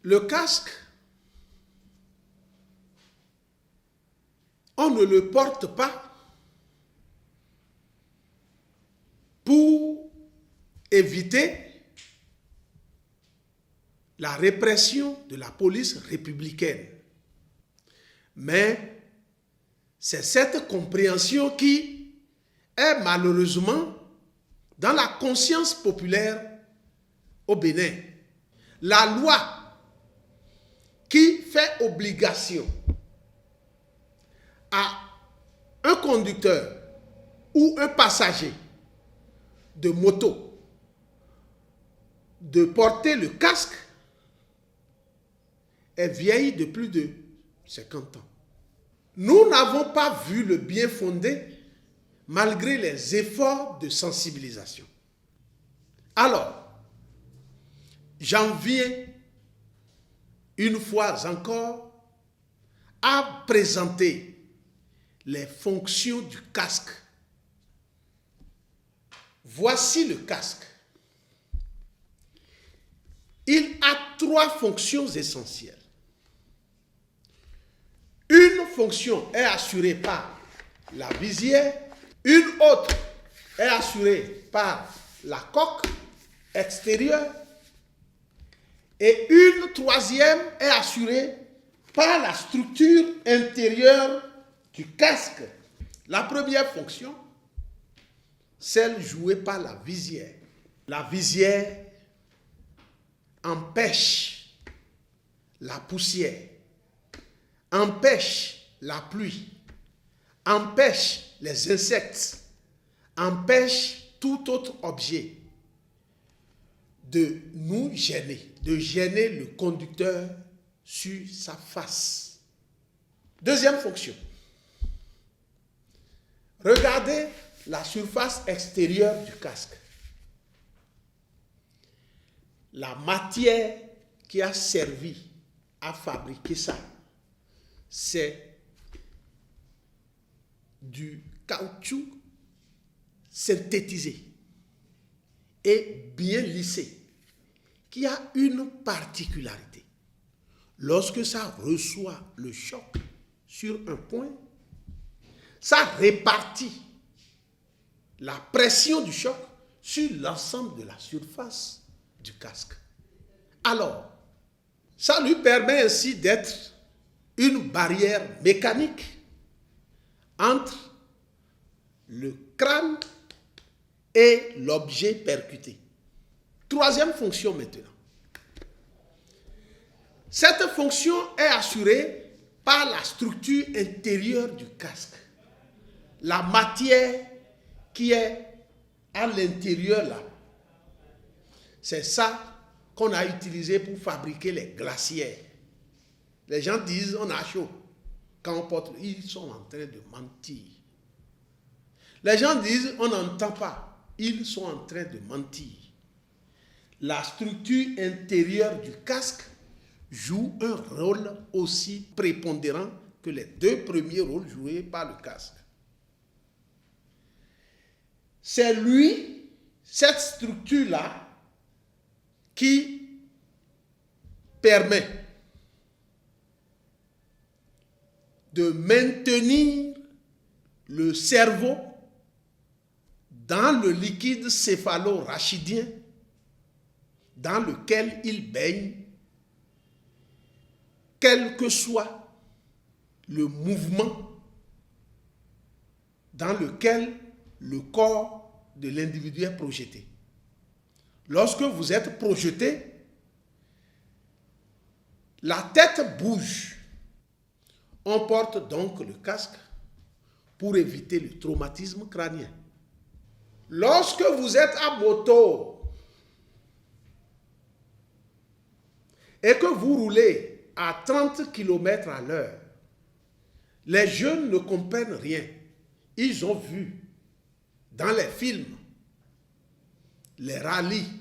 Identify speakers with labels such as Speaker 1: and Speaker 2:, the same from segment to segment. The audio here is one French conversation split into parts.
Speaker 1: Le casque, on ne le porte pas pour éviter la répression de la police républicaine. Mais c'est cette compréhension qui est malheureusement dans la conscience populaire au Bénin. La loi qui fait obligation à un conducteur ou un passager de moto de porter le casque est vieille de plus de 50 ans. Nous n'avons pas vu le bien fondé malgré les efforts de sensibilisation. Alors, j'en viens une fois encore à présenter les fonctions du casque. Voici le casque. Il a 3 fonctions essentielles. Une fonction est assurée par la visière, une autre est assurée par la coque extérieure et une troisième est assurée par la structure intérieure du casque. La première fonction, celle jouée par la visière. La visière empêche la poussière, empêche la pluie, empêche les insectes, empêche tout autre objet de nous gêner, de gêner le conducteur sur sa face. Deuxième fonction. Regardez la surface extérieure du casque. La matière qui a servi à fabriquer ça, c'est du caoutchouc synthétisé et bien lissé, qui a une particularité. Lorsque ça reçoit le choc sur un point, ça répartit la pression du choc sur l'ensemble de la surface du casque. Alors, ça lui permet ainsi d'être une barrière mécanique entre le crâne et l'objet percuté. Troisième fonction maintenant. Cette fonction est assurée par la structure intérieure du casque. La matière qui est à l'intérieur là. C'est ça qu'on a utilisé pour fabriquer les glacières. Les gens disent on a chaud quand on porte. Ils sont en train de mentir. Les gens disent on n'entend pas. Ils sont en train de mentir. La structure intérieure du casque joue un rôle aussi prépondérant que les 2 premiers rôles joués par le casque. C'est lui, cette structure-là, qui permet de maintenir le cerveau dans le liquide céphalo-rachidien dans lequel il baigne, quel que soit le mouvement dans lequel le corps de l'individu est projeté. Lorsque vous êtes projeté, la tête bouge. On porte donc le casque pour éviter le traumatisme crânien. Lorsque vous êtes à moto et que vous roulez à 30 km à l'heure, les jeunes ne comprennent rien. Ils ont vu dans les films les rallyes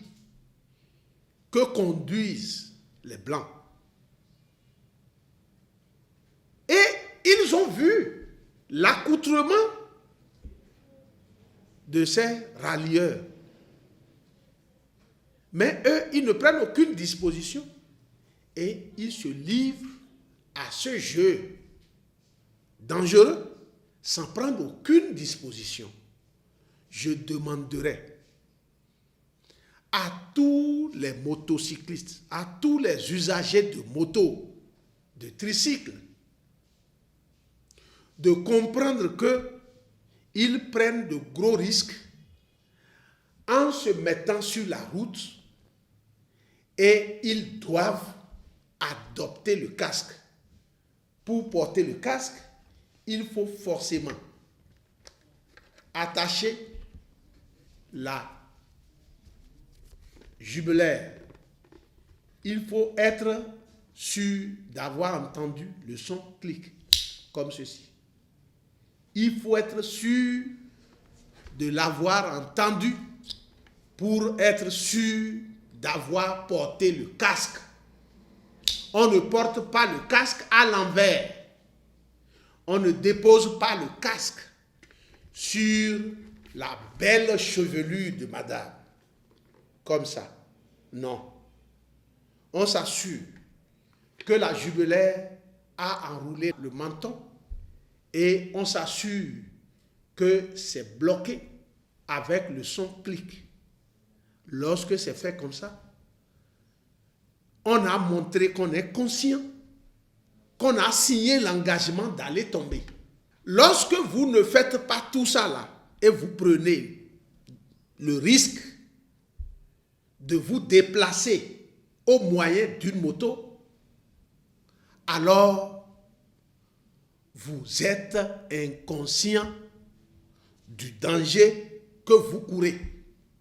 Speaker 1: que conduisent les Blancs. Et ils ont vu l'accoutrement de ces rallieurs. Mais eux, ils ne prennent aucune disposition. et il se livre à ce jeu dangereux sans prendre aucune disposition, je demanderai à tous les motocyclistes, à tous les usagers de moto, de tricycle, de comprendre qu'ils prennent de gros risques en se mettant sur la route et ils doivent adopter le casque. Pour porter le casque, il faut forcément attacher la jugulaire. Il faut être sûr d'avoir entendu le son clic, comme ceci. Il faut être sûr de l'avoir entendu pour être sûr d'avoir porté le casque. On ne porte pas le casque à l'envers. On ne dépose pas le casque sur la belle chevelure de madame. Comme ça. Non. On s'assure que la jugulaire a enroulé le menton et on s'assure que c'est bloqué avec le son clic. Lorsque c'est fait comme ça, on a montré qu'on est conscient, qu'on a signé l'engagement d'aller tomber. Lorsque vous ne faites pas tout ça là et vous prenez le risque de vous déplacer au moyen d'une moto, alors vous êtes inconscient du danger que vous courez.